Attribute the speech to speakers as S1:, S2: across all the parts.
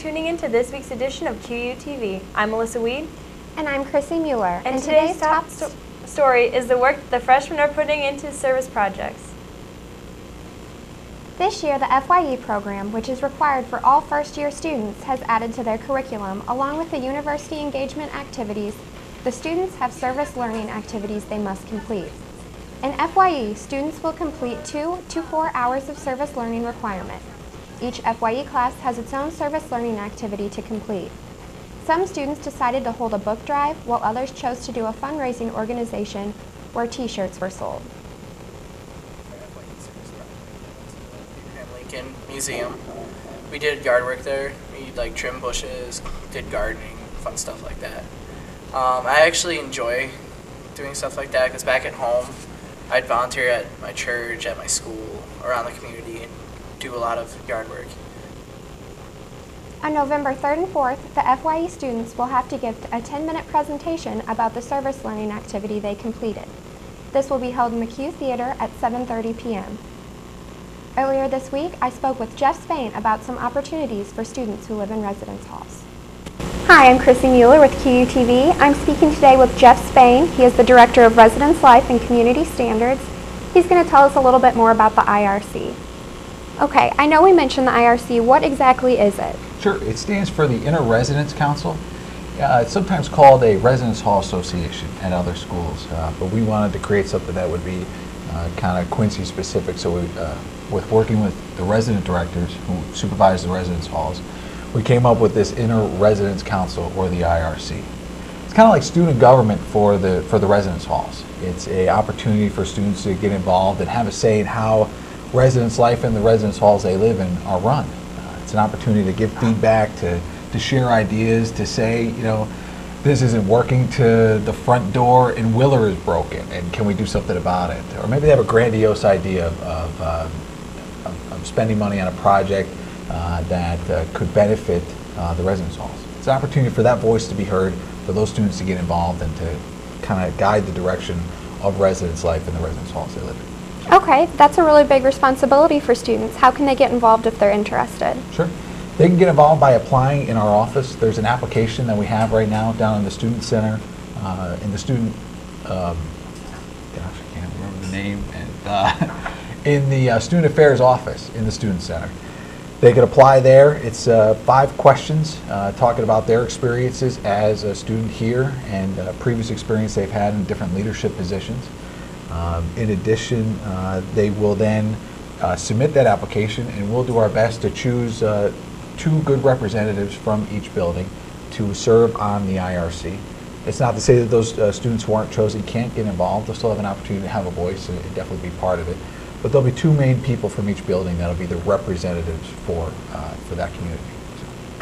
S1: tuning in to this week's edition of QUTV. I'm Melissa Weed.
S2: And I'm Chrissy Mueller.
S1: And today's top story is the work the freshmen are putting into service projects.
S2: This year, the FYE program, which is required for all first-year students, has added to their curriculum, along with the university engagement activities. The students have service learning activities they must complete. In FYE, students will complete 2 to 4 hours of service learning requirement. Each FYE class has its own service learning activity to complete. Some students decided to hold a book drive, while others chose to do a fundraising organization where t-shirts were sold.
S3: Lincoln Museum. We did yard work there. We trimmed bushes, did gardening, fun stuff like that. I actually enjoy doing stuff like that because back at home, I'd volunteer at my church, at my school, around the community, and do a lot of yard work.
S2: On November 3rd and 4th, the FYE students will have to give a 10-minute presentation about the service learning activity they completed. This will be held in the Q Theater at 7:30 p.m. Earlier this week, I spoke with Jeff Spain about some opportunities for students who live in residence halls. Hi, I'm Chrissy Mueller with QUTV. I'm speaking today with Jeff Spain. He is the Director of Residence Life and Community Standards. He's going to tell us a little bit more about the IRC. Okay, I know we mentioned the IRC. What exactly is it?
S4: Sure, it stands for the Inter-Residence Council. It's sometimes called a Residence Hall Association at other schools, but we wanted to create something that would be kind of Quincy specific. So with working with the resident directors who supervise the residence halls, we came up with this Inter-Residence Council, or the IRC. It's kind of like student government for the residence halls. It's an opportunity for students to get involved and have a say in how residence life in the residence halls they live in are run. It's an opportunity to give feedback, to share ideas, to say, you know, this isn't working, to the front door in Willer is broken, and can we do something about it? Or maybe they have a grandiose idea of spending money on a project that could benefit the residence halls. It's an opportunity for that voice to be heard, for those students to get involved and to kind of guide the direction of residence life in the residence halls they live in.
S2: Okay, that's a really big responsibility for students. How can they get involved if they're interested?
S4: Sure. They can get involved by applying in our office. There's an application that we have right now down in the Student Center, in the student, gosh, I can't remember the name, and in the Student Affairs office in the Student Center. They can apply there. It's 5 questions talking about their experiences as a student here and previous experience they've had in different leadership positions. In addition, they will then submit that application, and we'll do our best to choose 2 good representatives from each building to serve on the IRC. It's not to say that those students who aren't chosen can't get involved. They'll still have an opportunity to have a voice and definitely be part of it. But there'll be 2 main people from each building that'll be the representatives for that community.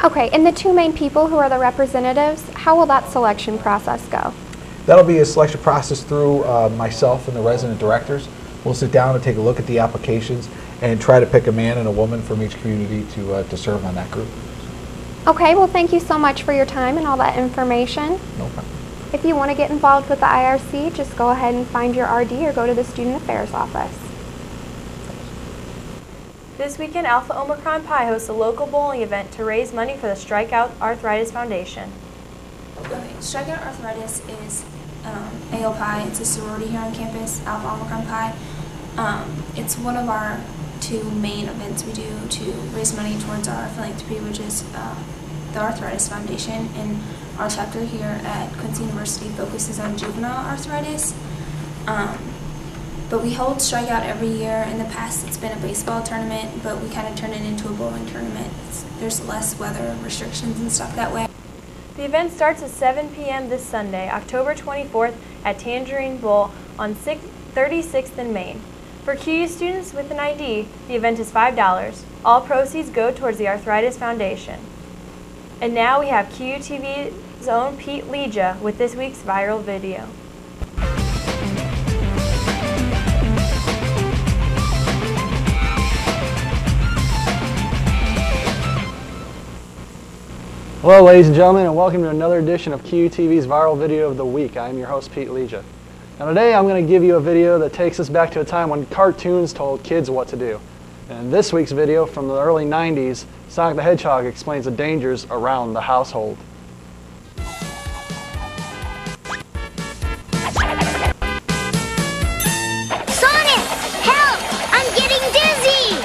S2: Okay, and the 2 main people who are the representatives, how will that selection process go?
S4: That'll be a selection process through myself and the resident directors. We'll sit down and take a look at the applications and try to pick a man and a woman from each community to serve on that group.
S2: Okay, well thank you so much for your time and all that information.
S4: No problem.
S2: If you want to get involved with the IRC, just go ahead and find your RD or go to the Student Affairs office.
S1: This weekend, Alpha Omicron Pi hosts a local bowling event to raise money for the Strikeout Arthritis Foundation.
S5: Okay, Strikeout Arthritis is AO Pi. It's a sorority here on campus, Alpha Omicron Pi. It's one of our 2 main events we do to raise money towards our philanthropy, which is the Arthritis Foundation. And our chapter here at Quincy University focuses on juvenile arthritis. But we hold Strikeout every year. In the past, it's been a baseball tournament, but we kind of turn it into a bowling tournament. There's less weather restrictions and stuff that way.
S1: The event starts at 7 p.m. this Sunday, October 24th at Tangerine Bowl on 36th and Main. For QU students with an ID, the event is $5. All proceeds go towards the Arthritis Foundation. And now we have QUTV's own Pete Leja with this week's viral video.
S6: Hello ladies and gentlemen, and welcome to another edition of QUTV's Viral Video of the Week. I am your host, Pete Leja. Now today I'm going to give you a video that takes us back to a time when cartoons told kids what to do. And in this week's video from the early 90s, Sonic the Hedgehog explains the dangers around the household.
S7: Sonic! Help! I'm getting dizzy!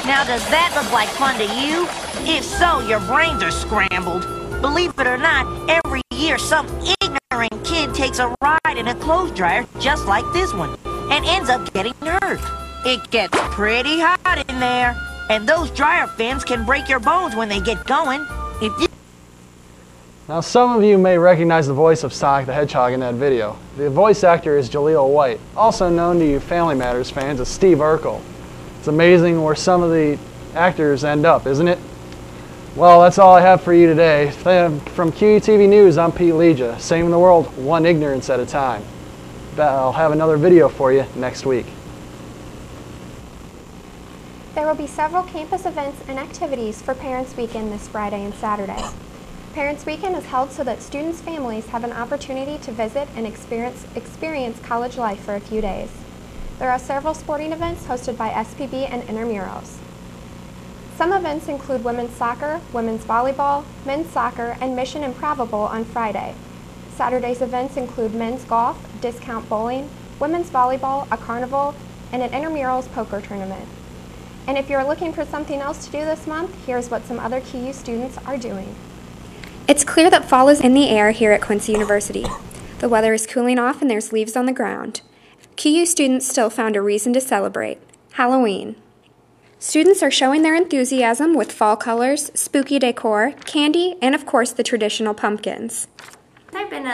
S8: Now does that look like fun to you? If so, your brains are scrambled. Believe it or not, every year some ignorant kid takes a ride in a clothes dryer just like this one and ends up getting hurt. It gets pretty hot in there, and those dryer fins can break your bones when they get going. If you
S6: Now some of you may recognize the voice of Sonic the Hedgehog in that video. The voice actor is Jaleel White, also known to you Family Matters fans as Steve Urkel. It's amazing where some of the actors end up, isn't it? Well, that's all I have for you today. From QUTV News, I'm Pete Leja, saving the world one ignorance at a time. I'll have another video for you next week.
S2: There will be several campus events and activities for Parents Weekend this Friday and Saturday. Parents Weekend is held so that students' families have an opportunity to visit and experience college life for a few days. There are several sporting events hosted by SPB and intramurals. Some events include women's soccer, women's volleyball, men's soccer, and Mission Improbable on Friday. Saturday's events include men's golf, discount bowling, women's volleyball, a carnival, and an intramurals poker tournament. And if you're looking for something else to do this month, here's what some other QU students are doing. It's clear that fall is in the air here at Quincy University. The weather is cooling off and there's leaves on the ground. QU students still found a reason to celebrate: Halloween. Students are showing their enthusiasm with fall colors, spooky decor, candy, and of course the traditional pumpkins.
S9: I've been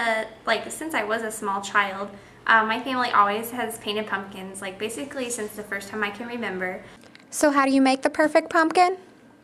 S9: since I was a small child, my family always has painted pumpkins, basically since the first time I can remember.
S2: So how do you make the perfect pumpkin?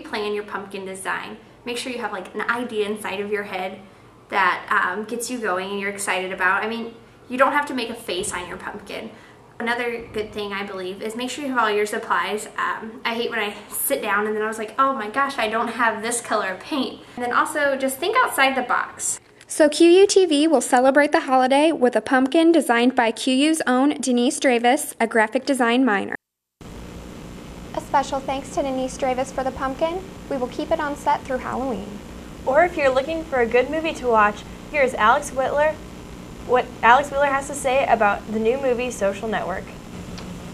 S9: Plan your pumpkin design. Make sure you have an idea inside of your head that gets you going and you're excited about. I mean, you don't have to make a face on your pumpkin. Another good thing, I believe, is make sure you have all your supplies. I hate when I sit down and then I was like, oh my gosh, I don't have this color of paint. And then also just think outside the box.
S2: So QUTV will celebrate the holiday with a pumpkin designed by QU's own Denise Dravis, a graphic design minor. A special thanks to Denise Dravis for the pumpkin. We will keep it on set through Halloween.
S1: Or if you're looking for a good movie to watch, here's Alex Whitler. What Alex Whitler has to say about the new movie Social Network.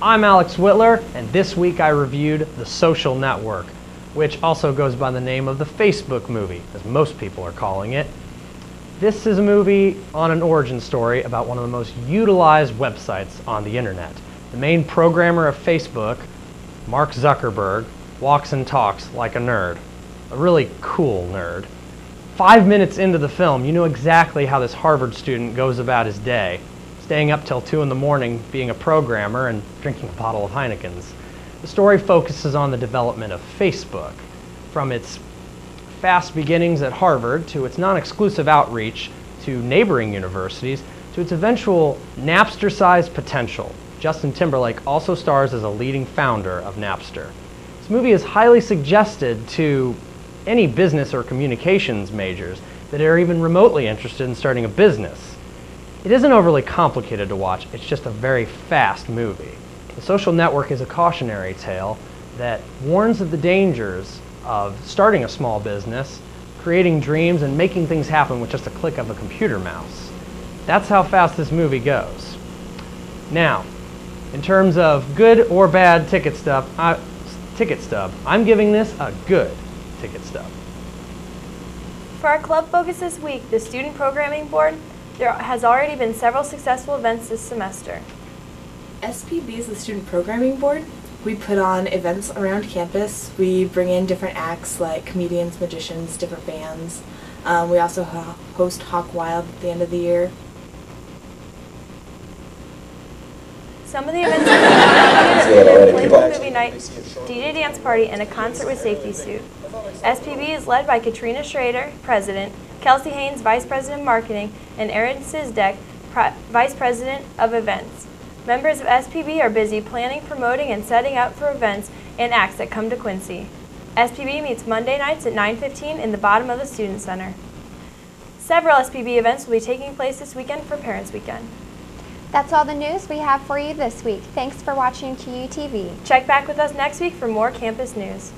S10: I'm Alex Whitler, and this week I reviewed The Social Network, which also goes by the name of the Facebook movie, as most people are calling it. This is a movie on an origin story about one of the most utilized websites on the internet. The main programmer of Facebook, Mark Zuckerberg, walks and talks like a nerd. A really cool nerd. 5 minutes into the film, you know exactly how this Harvard student goes about his day, staying up till 2 in the morning being a programmer and drinking a bottle of Heineken's. The story focuses on the development of Facebook, from its fast beginnings at Harvard to its non-exclusive outreach to neighboring universities to its eventual Napster-sized potential. Justin Timberlake also stars as a leading founder of Napster. This movie is highly suggested to any business or communications majors that are even remotely interested in starting a business. It isn't overly complicated to watch, it's just a very fast movie. The Social Network is a cautionary tale that warns of the dangers of starting a small business, creating dreams, and making things happen with just a click of a computer mouse. That's how fast this movie goes. Now, in terms of good or bad ticket stub, I'm giving this a good ticket stub.
S1: For our club focus this week, the Student Programming Board, there has already been several successful events this semester.
S11: SPB is the Student Programming Board. We put on events around campus. We bring in different acts like comedians, magicians, different bands. We also host Hawk Wild at the end of the year.
S1: Some of the events include a Playboy movie night, DJ dance party, and a concert with safety suit. SPB is led by Katrina Schrader, President, Kelsey Haynes, Vice President of Marketing, and Aaron Sizdek, Vice President of Events. Members of SPB are busy planning, promoting, and setting up for events and acts that come to Quincy. SPB meets Monday nights at 9:15 in the bottom of the Student Center. Several SPB events will be taking place this weekend for Parents Weekend.
S2: That's all the news we have for you this week. Thanks for watching QUTV.
S1: Check back with us next week for more campus news.